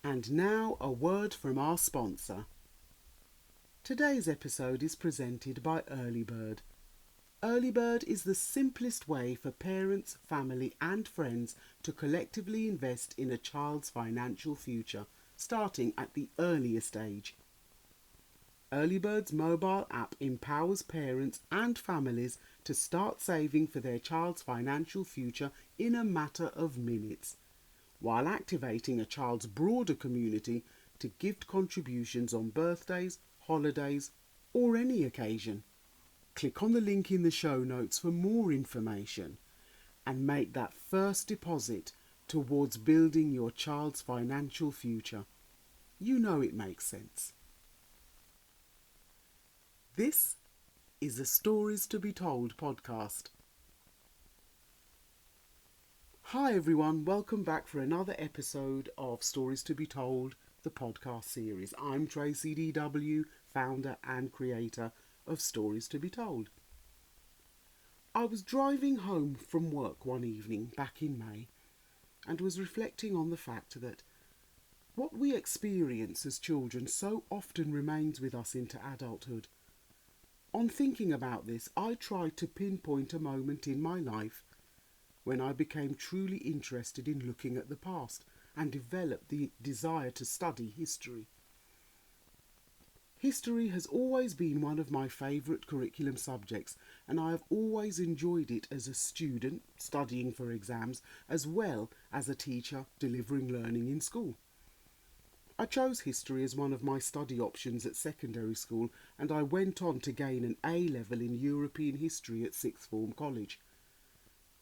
And now a word from our sponsor. Today's episode is presented by Early Bird. Early Bird is the simplest way for parents, family and friends to collectively invest in a child's financial future, starting at the earliest age. Early Bird's mobile app empowers parents and families to start saving for their child's financial future in a matter of minutes, while activating a child's broader community to gift contributions on birthdays, holidays, or any occasion. Click on the link in the show notes for more information and make that first deposit towards building your child's financial future. You know it makes sense. This is the Stories to be Told podcast. Hi everyone, welcome back for another episode of Stories to be Told, the podcast series. I'm Tracy DW, founder and creator of Stories to be Told. I was driving home from work one evening back in May and was reflecting on the fact that what we experience as children so often remains with us into adulthood. On thinking about this, I tried to pinpoint a moment in my life when I became truly interested in looking at the past and developed the desire to study history. History has always been one of my favourite curriculum subjects, and I have always enjoyed it as a student studying for exams as well as a teacher delivering learning in school. I chose history as one of my study options at secondary school, and I went on to gain an A level in European history at sixth form college.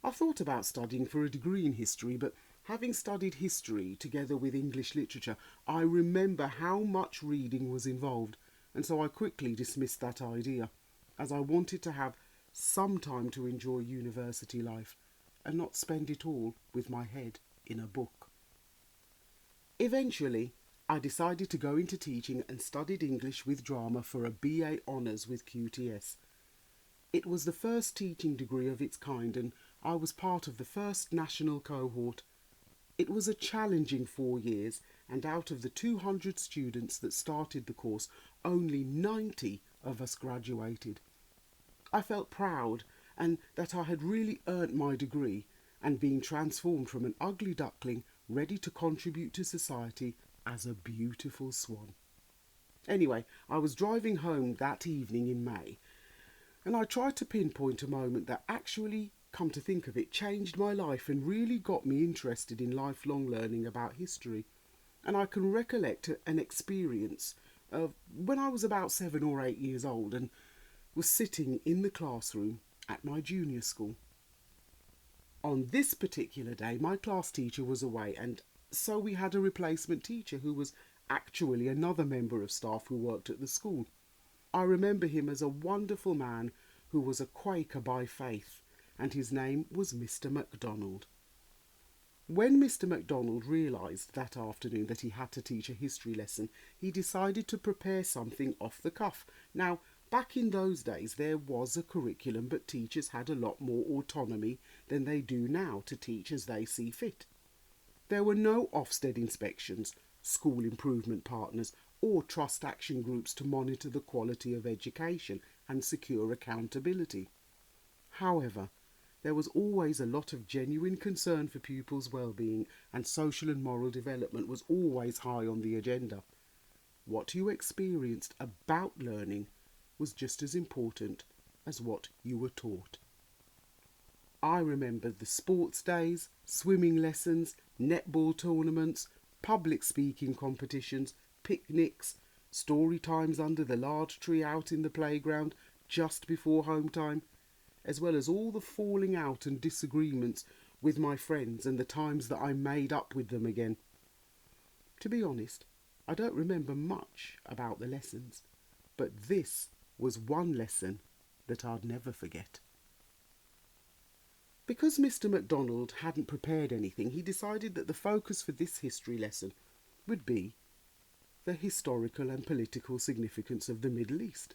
I thought about studying for a degree in history, but having studied history together with English literature, I remember how much reading was involved, and so I quickly dismissed that idea, as I wanted to have some time to enjoy university life and not spend it all with my head in a book. Eventually, I decided to go into teaching and studied English with drama for a BA Honours with QTS. It was the first teaching degree of its kind, and I was part of the first national cohort. It was a challenging 4 years, and out of the 200 students that started the course, only 90 of us graduated. I felt proud and that I had really earned my degree and been transformed from an ugly duckling ready to contribute to society as a beautiful swan. Anyway, I was driving home that evening in May, and I tried to pinpoint a moment that actually, come to think of it, changed my life and really got me interested in lifelong learning about history. And I can recollect an experience of when I was about 7 or 8 years old and was sitting in the classroom at my junior school. On this particular day, my class teacher was away, and so we had a replacement teacher who was actually another member of staff who worked at the school. I remember him as a wonderful man who was a Quaker by faith, and his name was Mr. Mcdonald. When Mr. Mcdonald realised that afternoon that he had to teach a history lesson, he decided to prepare something off the cuff. Now, back in those days there was a curriculum, but teachers had a lot more autonomy than they do now to teach as they see fit. There were no Ofsted inspections, school improvement partners, or trust action groups to monitor the quality of education and secure accountability. However, there was always a lot of genuine concern for pupils' well-being, and social and moral development was always high on the agenda. What you experienced about learning was just as important as what you were taught. I remember the sports days, swimming lessons, netball tournaments, public speaking competitions, picnics, story times under the large tree out in the playground just before home time, as well as all the falling out and disagreements with my friends and the times that I made up with them again. To be honest, I don't remember much about the lessons, but this was one lesson that I'd never forget. Because Mr. McDonald hadn't prepared anything, he decided that the focus for this history lesson would be the historical and political significance of the Middle East.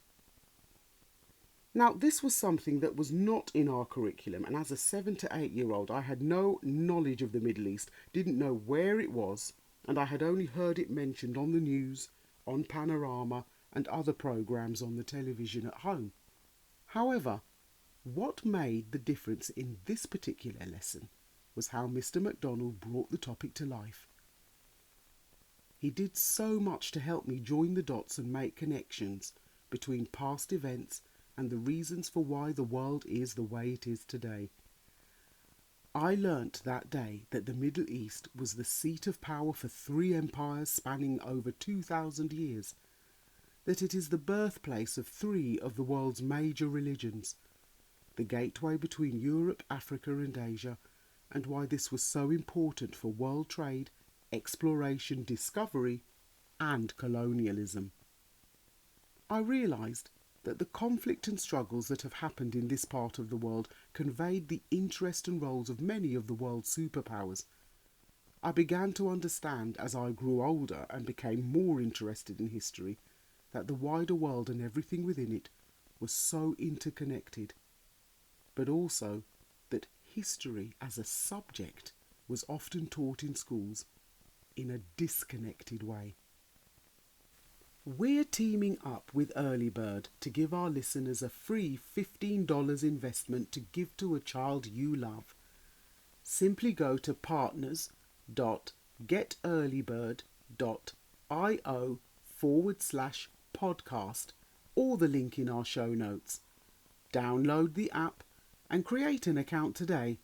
Now, this was something that was not in our curriculum, and as a 7 to 8 year old, I had no knowledge of the Middle East, didn't know where it was, and I had only heard it mentioned on the news, on Panorama, and other programmes on the television at home. However, what made the difference in this particular lesson was how Mr. McDonald brought the topic to life. He did so much to help me join the dots and make connections between past events and the reasons for why the world is the way it is today. I learnt that day that the Middle East was the seat of power for 3 empires spanning over 2,000 years, that it is the birthplace of 3 of the world's major religions, the gateway between Europe, Africa and Asia, and why this was so important for world trade, exploration, discovery and colonialism. I realised that the conflict and struggles that have happened in this part of the world conveyed the interest and roles of many of the world's superpowers. I began to understand as I grew older and became more interested in history that the wider world and everything within it was so interconnected, but also that history as a subject was often taught in schools in a disconnected way. We're teaming up with Early Bird to give our listeners a free $15 investment to give to a child you love. Simply go to partners.getearlybird.io/podcast or the link in our show notes. Download the app and create an account today.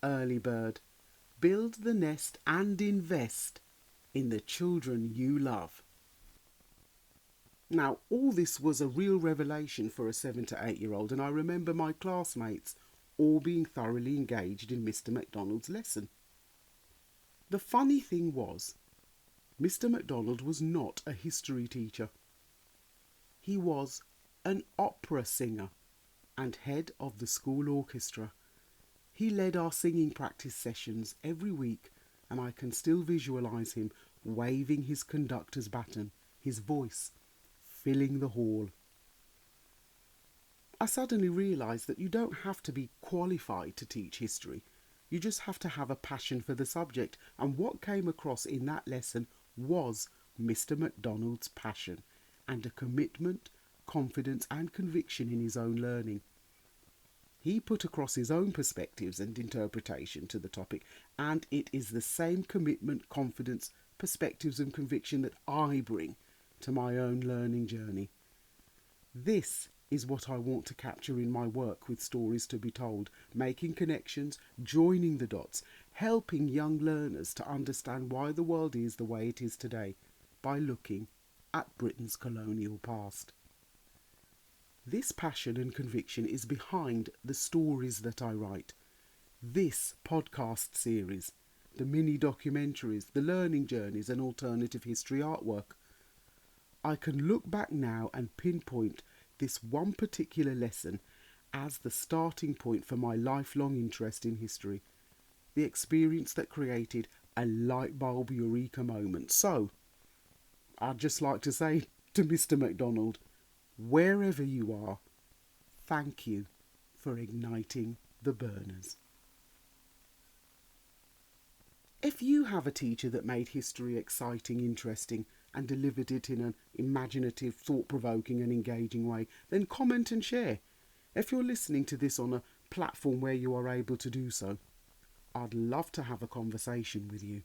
Early Bird. Build the nest and invest in the children you love. Now, all this was a real revelation for a 7 to 8-year-old, and I remember my classmates all being thoroughly engaged in Mr. McDonald's lesson. The funny thing was, Mr. McDonald was not a history teacher. He was an opera singer and head of the school orchestra. He led our singing practice sessions every week, and I can still visualise him waving his conductor's baton, his voice filling the hall. I suddenly realised that you don't have to be qualified to teach history. You just have to have a passion for the subject, and what came across in that lesson was Mr. McDonald's passion and a commitment, confidence and conviction in his own learning. He put across his own perspectives and interpretation to the topic, and it is the same commitment, confidence, perspectives and conviction that I bring to my own learning journey. This is what I want to capture in my work with Stories to be Told, making connections, joining the dots, helping young learners to understand why the world is the way it is today by looking at Britain's colonial past. This passion and conviction is behind the stories that I write, this podcast series, the mini documentaries, the learning journeys and alternative history artwork. I can look back now and pinpoint this one particular lesson as the starting point for my lifelong interest in history, the experience that created a light bulb eureka moment. So, I'd just like to say to Mr. McDonald, wherever you are, thank you for igniting the burners. If you have a teacher that made history exciting, interesting, and delivered it in an imaginative, thought-provoking and engaging way, then comment and share. If you're listening to this on a platform where you are able to do so, I'd love to have a conversation with you.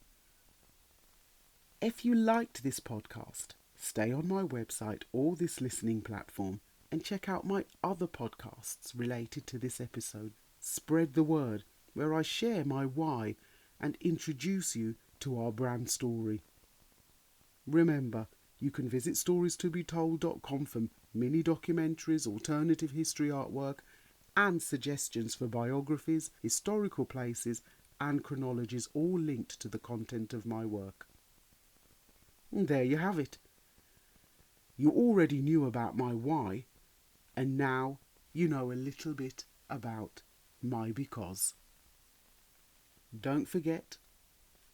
If you liked this podcast, stay on my website or this listening platform and check out my other podcasts related to this episode. Spread the word, where I share my why and introduce you to our brand story. Remember, you can visit storiestobetold.com for mini documentaries, alternative history artwork, and suggestions for biographies, historical places, and chronologies, all linked to the content of my work. And there you have it. You already knew about my why, and now you know a little bit about my because. Don't forget,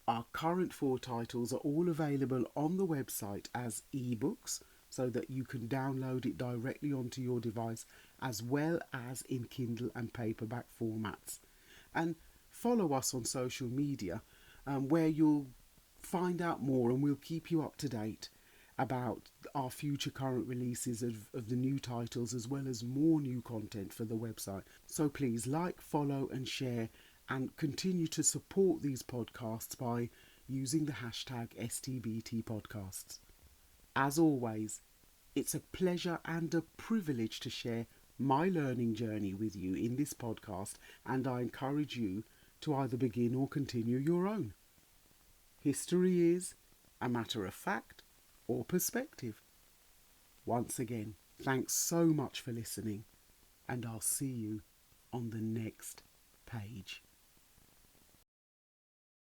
our current 4 titles are all available on the website as ebooks, so that you can download it directly onto your device, as well as in Kindle and paperback formats. And follow us on social media, where you'll find out more and we'll keep you up to date about our future current releases of the new titles, as well as more new content for the website. So please like, follow and share, and continue to support these podcasts by using the hashtag STBTpodcasts. As always, it's a pleasure and a privilege to share my learning journey with you in this podcast, and I encourage you to either begin or continue your own. History is a matter of fact or perspective. Once again, thanks so much for listening, and I'll see you on the next page.